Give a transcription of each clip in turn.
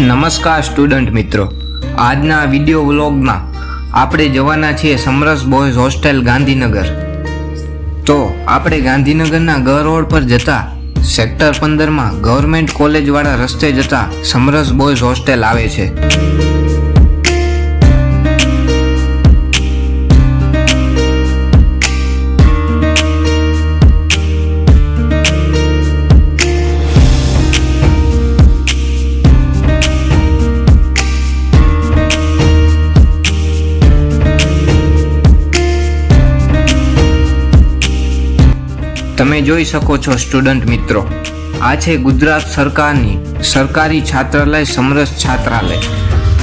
નમસ્કાર સ્ટુડન્ટ મિત્રો, આજના વિડીયો વ્લોગમાં આપણે જવાના છીએ સમરસ બોયઝ હોસ્ટેલ ગાંધીનગર. તો આપણે ગાંધીનગરના ગ રોડ પર જતા સેક્ટર 15માં ગવર્મેન્ટ કોલેજ વાળા રસ્તે જતા સમરસ બોયઝ હોસ્ટેલ આવે છે. તમે જોઈ શકો છો સ્ટુડન્ટ મિત્રો, આ છે ગુજરાત સરકારની સરકારી છાત્રાલય સમરસ છાત્રાલય,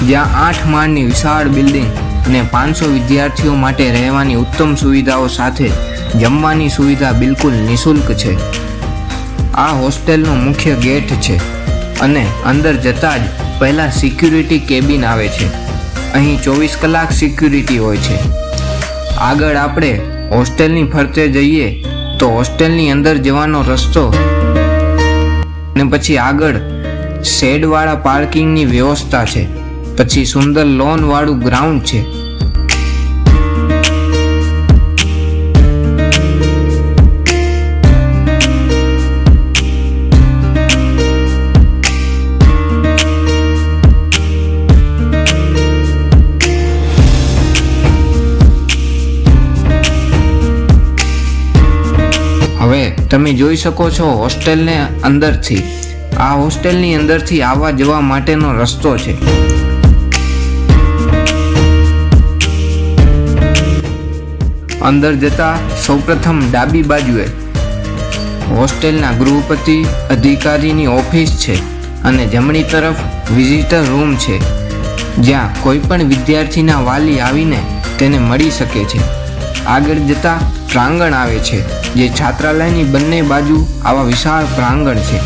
જ્યાં 8 માળની વિશાળ બિલ્ડિંગ અને 500 વિદ્યાર્થીઓ માટે રહેવાની ઉત્તમ સુવિધાઓ સાથે જમવાની સુવિધા બિલકુલ નિઃશુલ્ક છે. આ હોસ્ટેલનો મુખ્ય ગેટ છે અને અંદર જતા જ પહેલા સિક્યુરિટી કેબિન આવે છે. અહીં 24 કલાક સિક્યુરિટી હોય છે. આગળ આપણે હોસ્ટેલની ફરતે જઈએ તો હોસ્ટેલની અંદર જવાનો રસ્તો અને પછી આગળ શેડવાળા પાર્કિંગની વ્યવસ્થા છે. પછી સુંદર લોન વાળું ગ્રાઉન્ડ છે. હવે તમે જોઈ શકો છો હોસ્ટેલને અંદરથી. આ હોસ્ટેલની અંદરથી આવવા જવા માટેનો રસ્તો છે. અંદર જતા સૌપ્રથમ ડાબી બાજુએ હોસ્ટેલના ગૃહપતિ અધિકારીની ઓફિસ છે અને જમણી તરફ વિઝિટર રૂમ છે, જ્યાં કોઈ પણ વિદ્યાર્થીના વાલી આવીને તેને મળી શકે છે. આગળ જતા પ્રાંગણ આવે છે, જે છાત્રાલયની બંને બાજુ આવા વિશાળ પ્રાંગણ છે.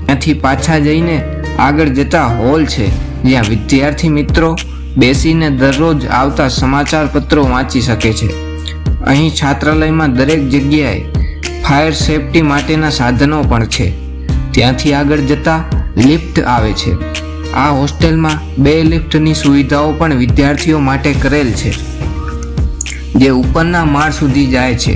ત્યાંથી પાછા જઈને આગળ જતા હોલ છે, જ્યાં વિદ્યાર્થી મિત્રો બેસીને દરરોજ આવતા સમાચાર પત્રો વાંચી શકે છે. અહીં છાત્રાલયમાં દરેક જગ્યાએ ફાયર સેફટી માટેના સાધનો પણ છે. ત્યાંથી આગળ જતા લિફ્ટ આવે છે. આ હોસ્ટેલમાં 2 લિફ્ટની સુવિધાઓ પણ વિદ્યાર્થીઓ માટે કરેલ છે, જે ઉપરના માળ સુધી જાય છે.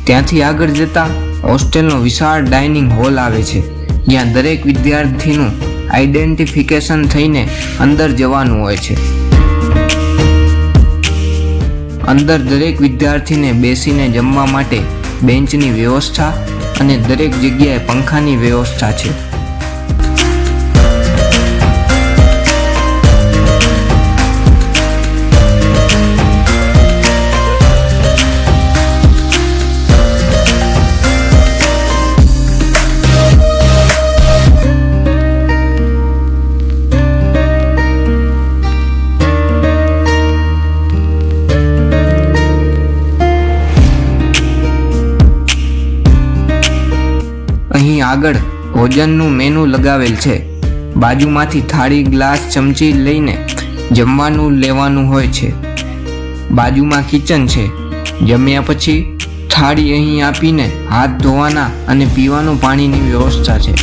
ત્યાંથી આગળ જતા હોસ્ટેલનો વિશાળ ડાઇનિંગ હોલ આવે છે, જ્યાં દરેક વિદ્યાર્થીનું આઈડેન્ટિફિકેશન થઈને અંદર જવાનું હોય છે. અંદર દરેક વિદ્યાર્થીને બેસીને જમવા માટે બેન્ચની વ્યવસ્થા અને દરેક જગ્યાએ પંખાની વ્યવસ્થા છે. અહીં આગળ ભોજનનું મેનુ લગાવેલ છે. બાજુમાંથી થાળી, ગ્લાસ, ચમચી લઈને જમવાનું લેવાનું હોય છે. બાજુમાં કિચન છે. જમ્યા પછી થાળી અહીં આપીને હાથ ધોવાના અને પીવાનું પાણીની વ્યવસ્થા છે.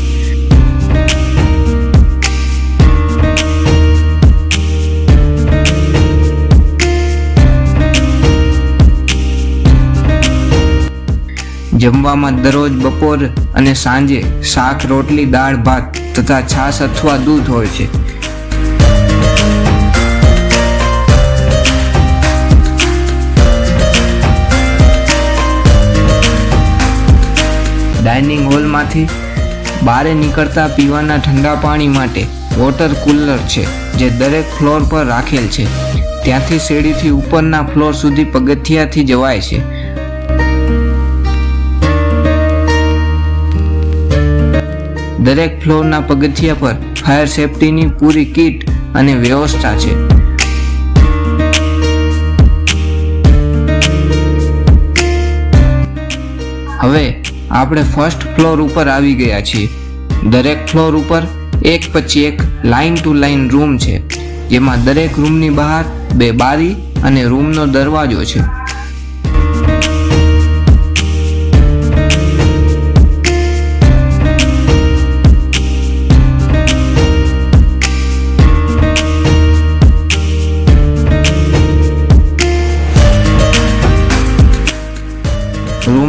જમવામાં દરરોજ બપોર અને સાંજે શાક, રોટલી, દાળ, ભાત તથા છાશ અથવા દૂધ હોય છે. ડાઇનિંગ હોલમાંથી બહાર નીકળતા પીવાના ઠંડા પાણી માટે વોટર કુલર છે, જે દરેક ફ્લોર પર રાખેલ છે. ત્યાંથી સીડીથી ઉપરના ફ્લોર સુધી પગથિયાથી જવાય છે. દરેક ફ્લોરના પગથિયા પર ફાયર સેફટીની પૂરી કિટ અને વ્યવસ્થા છે. હવે આપણે ફર્સ્ટ ફ્લોર ઉપર આવી ગયા છીએ. દરેક ફ્લોર ઉપર એક પછી એક લાઇન ટુ લાઇન રૂમ છે, જેમાં દરેક રૂમની બહાર 2 બારી અને રૂમનો દરવાજો છે.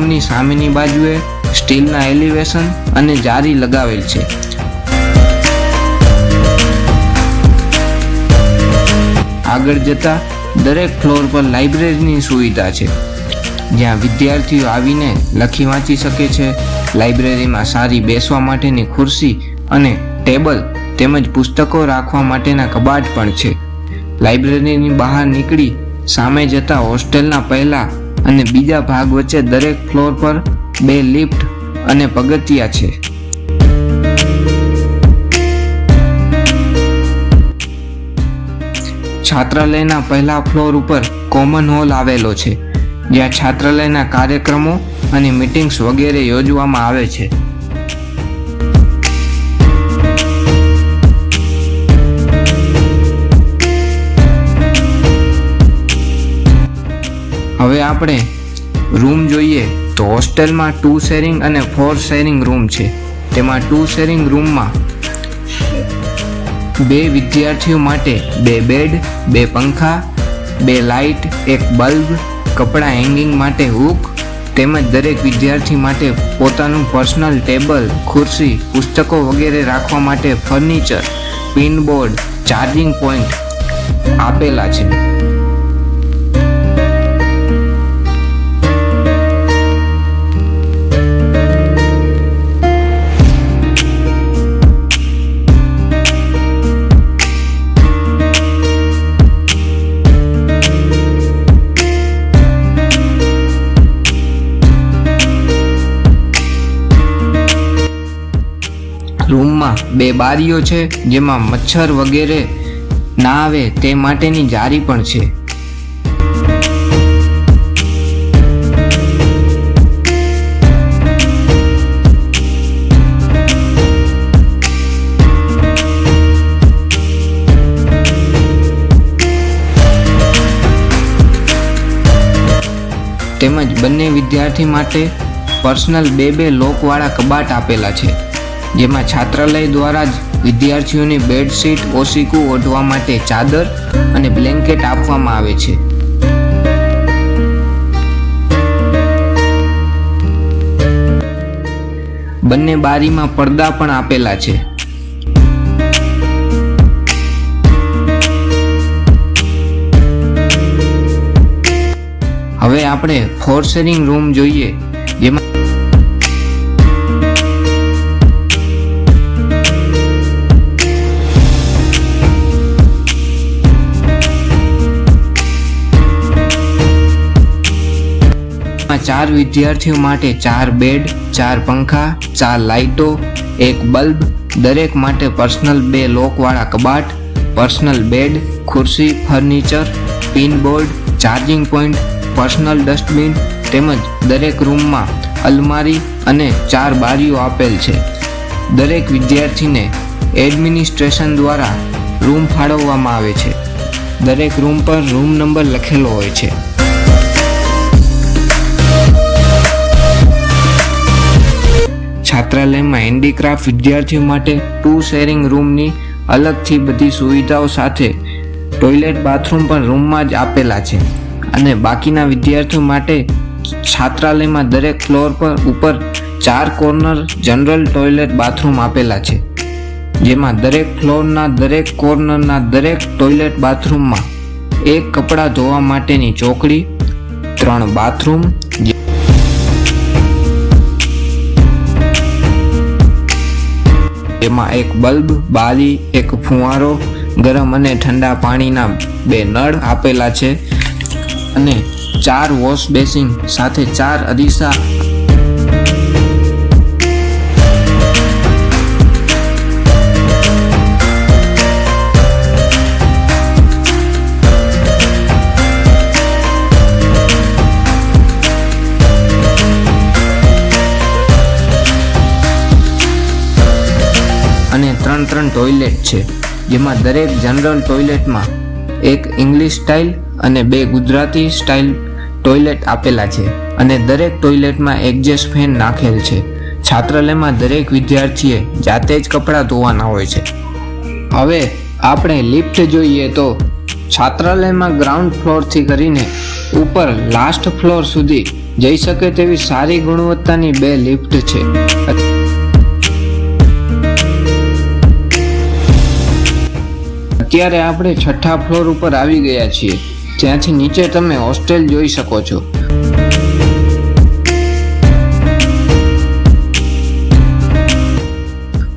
રૂમની સામેની બાજુએ સ્ટીલના એલિવેશન અને જારી લગાવેલ છે. આગળ જતા દરેક ફ્લોર પર લાઇબ્રેરીની સુવિધા છે, જ્યાં વિદ્યાર્થીઓ આવીને લખી વાંચી શકે છે. લાઇબ્રેરીમાં સારી બેસવા માટેની ખુરશી અને ટેબલ તેમજ પુસ્તકો રાખવા માટેના કબાટ પણ છે. લાઇબ્રેરીની બહાર નીકળી સામે જતા હોસ્ટેલના પહેલા અને બીજા ભાગ વચ્ચે દરેક ફ્લોર પર 2 લિફ્ટ અને પગથિયા છે. છાત્રાલયના પહેલા ફ્લોર ઉપર કોમન હોલ આવેલો છે, જ્યાં છાત્રાલયના કાર્યક્રમો અને મીટિંગ્સ વગેરે યોજવામાં આવે છે. હવે આપણે રૂમ જોઈએ તો હોસ્ટેલમાં 2 શેરિંગ અને 4 શેરિંગ રૂમ છે. તેમાં 2 શેરિંગ રૂમમાં 2 વિદ્યાર્થીઓ માટે 2 બેડ, 2 પંખા, 2 લાઇટ, 1 બલ્બ, કપડાં હેંગિંગ માટે હૂક તેમજ દરેક વિદ્યાર્થી માટે પોતાનું પર્સનલ ટેબલ, ખુરશી, પુસ્તકો વગેરે રાખવા માટે ફર્નિચર, પિનબોર્ડ, ચાર્જિંગ પોઈન્ટ આપેલા છે. રૂમમાં 2 બારીઓ છે, જેમાં મચ્છર વગેરે ના આવે તે માટેની જારી પણ છે. તેમજ બંને વિદ્યાર્થી માટે પર્સનલ 2 લોકવાળા કબાટ આપેલા છે, જેમાં છાત્રાલય દ્વારા જ વિદ્યાર્થીઓની બેડશીટ, ઓશીકું ઓઢવા માટે ચાદર અને બ્લેન્કેટ આપવામાં આવે છે. બંને બારીમાં પડદા પણ આપેલા છે. હવે આપણે 4 શેરિંગ રૂમ જોઈએ, જેમાં ચાર વિદ્યાર્થીઓ માટે 4 બેડ, 4 પંખા, 4 લાઇટો, 1 બલ્બ, દરેક માટે પર્સનલ 2 લોકવાળા કબાટ, પર્સનલ બેડ, ખુરશી, furniture, pinboard, charging point, personal dustbin તેમજ દરેક રૂમમાં અલમારી અને 4 બારીઓ આપેલ છે. દરેક વિદ્યાર્થીને એડમિનિસ્ટ્રેશન દ્વારા રૂમ ફાળવવામાં આવે છે. દરેક રૂમ પર રૂમ નંબર લખેલો હોય છે. છાત્રાલયમાં હેન્ડીક્રાફ્ટ વિદ્યાર્થીઓ માટે 2 શેરિંગ રૂમની અલગથી બધી સુવિધાઓ સાથે ટોયલેટ, બાથરૂમ પણ રૂમમાં જ આપેલા છે. અને બાકીના વિદ્યાર્થીઓ માટે છાત્રાલયમાં દરેક ફ્લોર પર ઉપર 4 કોર્નર જનરલ ટોયલેટ, બાથરૂમ આપેલા છે, જેમાં દરેક ફ્લોરના દરેક કોર્નરના દરેક ટોયલેટ, બાથરૂમમાં 1 કપડાં ધોવા માટેની ચોકડી, 3 બાથરૂમ, જેમાં 1 બલ્બ, બારી, 1 ફુવારો, ગરમ અને ઠંડા પાણીના 2 નળ આપેલા છે અને 4 વોશ બેસિન સાથે 4 અરીસા અને 3 ટોયલેટ છે, જેમાં દરેક જનરલ ટોયલેટમાં 1 ઇંગ્લિશ સ્ટાઇલ અને 2 ગુજરાતી સ્ટાઇલ ટોયલેટ આપેલા છે અને દરેક ટોયલેટમાં એક્ઝેસ્ટ ફેન નાખેલ છે. છાત્રાલયમાં દરેક વિદ્યાર્થીએ જાતે જ કપડાં ધોવાના હોય છે. હવે આપણે લિફ્ટ જોઈએ તો છાત્રાલયમાં ગ્રાઉન્ડ ફ્લોરથી કરીને ઉપર લાસ્ટ ફ્લોર સુધી જઈ શકે તેવી સારી ગુણવત્તાની 2 લિફ્ટ છે. અત્યારે આપણે 6થા ફ્લોર ઉપર આવી ગયા છીએ, જ્યાંથી નીચે તમે હોસ્ટેલ જોઈ શકો છો.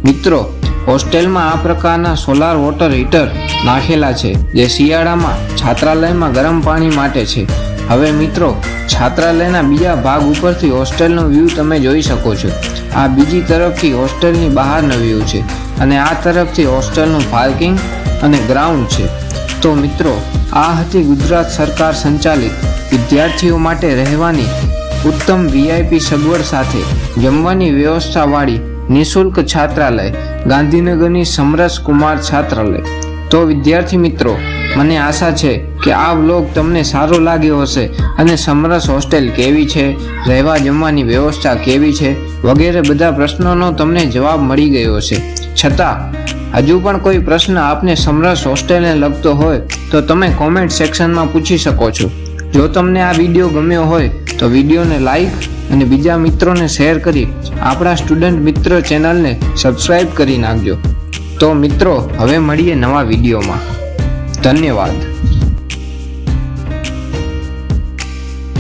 મિત્રો, હોસ્ટેલમાં આ પ્રકારના સોલાર વોટર હીટર નાખેલા છે, જે શિયાળામાં છાત્રાલયમાં ગરમ પાણી માટે છે. હવે મિત્રો, છાત્રાલયના બીજા ભાગ ઉપરથી હોસ્ટેલનો વ્યૂ તમે જોઈ શકો છો. આ બીજી તરફથી હોસ્ટેલની બહારનો વ્યૂ છે અને આ તરફથી હોસ્ટેલનું પાર્કિંગ અને ગ્રાઉન્ડ છે. તો મિત્રો, આ હતી ગુજરાત સરકાર સંચાલિત વિદ્યાર્થીઓ માટે રહેવાની ઉત્તમ VIP સગવડ સાથે જમવાની વ્યવસ્થાવાળી નિઃશુલ્ક છાત્રાલય, ગાંધીનગરની સમરસ કુમાર છાત્રાલય. તો વિદ્યાર્થી મિત્રો, મને આશા છે કે આ વ્લોગ તમને સારો લાગ્યો હશે અને સમરસ હોસ્ટેલ કેવી છે, રહેવા જમવાની વ્યવસ્થા કેવી છે વગેરે બધા પ્રશ્નોનો તમને જવાબ મળી ગયો હશે. છતાં હજુ પણ કોઈ પ્રશ્ન આપને સમરસ હોસ્ટેલને લગતો હોય તો તમે કોમેન્ટ સેક્શનમાં પૂછી શકો છો. જો તમને આ વિડીયો ગમ્યો હોય તો વિડીયોને લાઈક અને બીજા મિત્રોને શેર કરી આપણા સ્ટુડન્ટ મિત્ર ચેનલને સબસ્ક્રાઈબ કરી નાખજો. તો મિત્રો, હવે મળીએ નવા વિડીયોમાં. ધન્યવાદ.